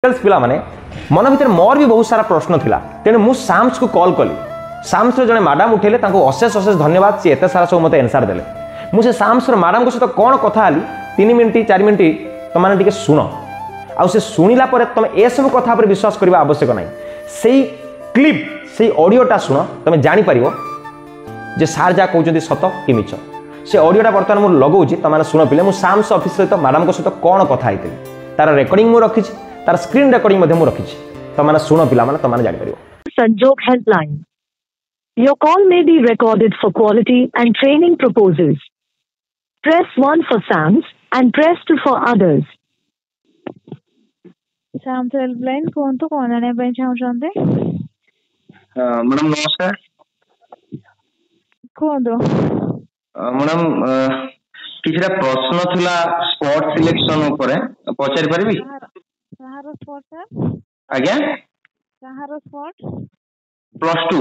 पिला माने मन भर मोर भी बहुत सारा प्रश्न थिला तेणु मु साम्स को कॉल कली साम्स जने मैडम उठेले अशेष अशेष धन्यवाद सी एत सारा सब मत आंसर देले मुझे साम्स मैडम को सहित कौन कथा आली 3 मिनिट 4 मिनिट तुम मैंने शुण आउ से शुणिला तुम ए सब कथा पर विश्वास करने आवश्यक ना से क्लिप से ऑडियोटा शुण तुम जापर जे सार जहाँ कहते सत कि मिछ से ऑडियोटा बर्तमान मुझे लगौची तुम शुण पिले मुझे साम्स ऑफिस सहित मैडम को सहित कौन कथा होती तार रेकर्डिंग मुझे रखी तार स्क्रीन रेकर्डिंग मध्य रखी तुम शुण पिला तुम जापर Sanjog Helpline. Your call may be recorded for quality and training purposes. Press 1 for SAMS and press 2 for others. SAMS Helpline कौन तो कौन आने पे चाहते मैडम नमस्कार कौन तो मैडम किछरा प्रश्न थिला स्पोर्ट सिलेक्शन ऊपर पचारि परबी कहारो स्पॉट सर आज्ञा कहारो स्पॉट +2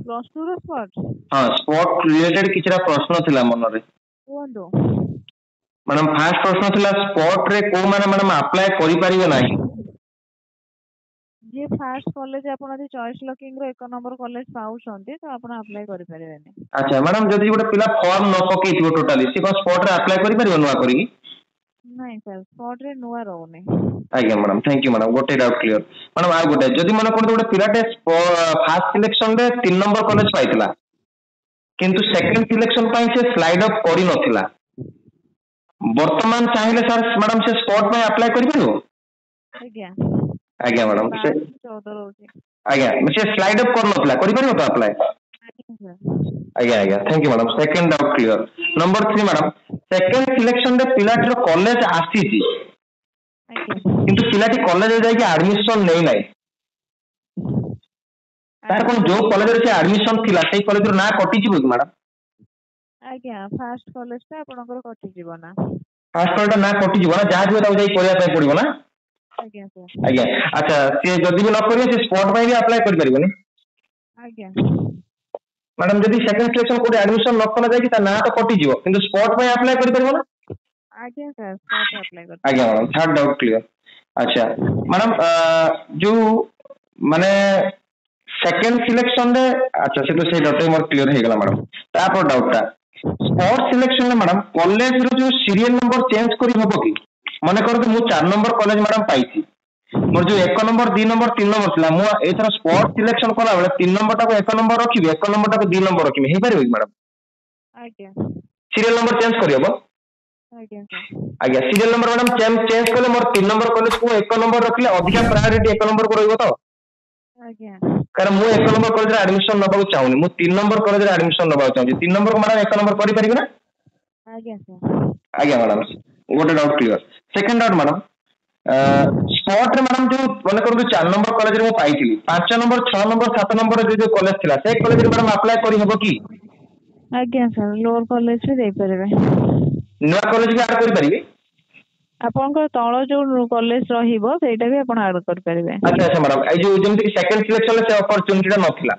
रो स्पॉट हां स्पोर्ट रिलेटेड किछरा प्रश्न थिला मन रे कौन तो मैडम फर्स्ट प्रश्न थिला स्पोर्ट रे को माने मैडम अप्लाई करि परिबे नाही जे फर्स्ट कॉलेज आपण अति चॉइस लॉकिंग रो 1 नंबर कॉलेज पाउछंती तो आपण अप्लाई करि परिबेनी अच्छा मैडम जदि गोटे पिला फॉर्म न पकेइथिबो टोटली से को स्पोर्ट रे अप्लाई करि परिबो नुवा करी नहीं सर स्पॉट रे नुवा रहउनी आज्ञा मैडम थैंक यू मैडम गोटे डाउट क्लियर मैडम आ गोटे जदि मन कोन गोटे पिलाटे फर्स्ट सिलेक्शन रे 3 नंबर कॉलेज पाइतिला किंतु सेकंड सिलेक्शन पाई से स्लाइड अप करि नथिला वर्तमान चाहिले सर मैडम से स्पॉट में अप्लाई करि परिबो आज्ञा आज्ञा मैडम से 14 होची आज्ञा से स्लाइड अप कर नथिला करि परिबो तो अप्लाई आज्ञा आज्ञा thank you madam second doubt clear number 3 madam second selection रे पिलाटर कॉलेज आसीची किंतु पिलाटी कॉलेज जाई के एडमिशन नै नै तार कोन जो कॉलेज रे से एडमिशन थिला सेही कॉलेज रो ना कटि जिवो कि मैडम आज्ञा फर्स्ट कॉलेज ता आपनकर कटि जिवो ना फर्स्ट कॉलेज ना कटि जिवो ना जहां जिवो ताऊ जाई करिया पय पड़िबो ना आज्ञा सर आज्ञा अच्छा से जदि भी न करियो से स्पॉट पय भी अप्लाई कर परिबो नि आज्ञा मैडम जदि सेकंड सिलेक्शन कोड एडमिशन न कला जाई कि ता ना तो कटि जिवो किंतु स्पॉट पय अप्लाई कर परिबो ना आज्ञा सर स्पॉट अप्लाई कर आज्ञा मैडम थर्ड डाउट क्लियर अच्छा मैडम जो माने सेकंड सिलेक्शन रे अच्छा से तो से डाउट मोर क्लियर हे गेला मैडम तापर डाउटटा स्पोर्ट सिलेक्शन रे मैडम कॉलेज रो जो सीरियल नंबर चेंज करी होबो कि माने कर मु 4 नंबर कॉलेज मैडम पाइछि मोर जो 1 नंबर 2 नंबर 3 नंबर थिला मु एथरा स्पोर्ट सिलेक्शन कला बेले 3 नंबर टाको 1 नंबर रखिबे 1 नंबर टाको 2 नंबर रखिबे हे परिबो कि मैडम आज्ञा सीरियल नंबर चेंज करी होबो आज्ञा सर आज्ञा सीरियल नंबर मैडम चेंज कले मोर 3 नंबर कॉलेज को 1 नंबर रखले अधिक प्रायोरिटी 1 नंबर को रहइबो तो आज्ञा कारण मु 1 नंबर कॉलेज रे एडमिशन नबाउ चाहुनी मु 3 नंबर कॉलेज रे एडमिशन नबाउ चाहूची 3 नंबर को मैडम 1 नंबर करि परिबे ना आज्ञा सर आज्ञा मैडम गोटे doubt clear second doubt madam spot रे मैडम जो माने कर 4 नंबर कॉलेज रे मु पाइथिली 5 नंबर 6 नंबर 7 नंबर जो कॉलेज थिला से कॉलेज रे मैडम अप्लाई करि हबो कि आज्ञा सर लोअर कॉलेज रे दे परबे न्यू कॉलेज भी ऐड करि परिबे आपनकर तळ जो कॉलेज रहिबो सेटा भी आपण ऐड कर परबे अच्छा अच्छा मैडम ए जो जेमति कि सेकंड सिलेक्शन से अपॉर्चुनिटी ता नथिला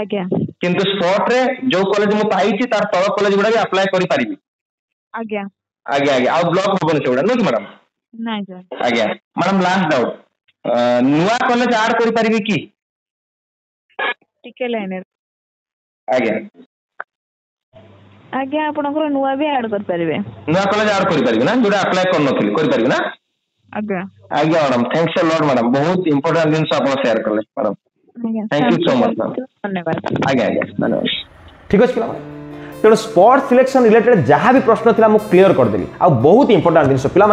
आज्ञा किंतु स्पॉट रे जो कॉलेज मु पाइछि तार तळ कॉलेज गुडा भी अप्लाई करि परिबे आज्ञा आज्ञा आज्ञा आ ब्लॉक होबन सेउडा नो कि मैडम नहीं सर आज्ञा मैडम लास्ट डाउट नुआ कॉलेज ऐड करि परिबे कि टिके लाइन आज्ञा आज्ञा आपनकर नुआ भी ऐड कर परबे नुआ कॉलेज ऐड करि परिबे ना जोडा अप्लाई कर नथिले करि परिबे ना आज्ञा आज्ञा madam thanks a lot madam बहुत इंपोर्टेंट दिन आपण शेयर करले madam thank you so much धन्यवाद आज्ञा आज्ञा धन्यवाद ठीक अच्छे पिला तेणु स्पोर्ट्स सिलेक्शन रिलेटेड जहाँ भी प्रश्न था मुझे क्लीयर करदेली आ बहुत इंपोर्टेंट जिन पिला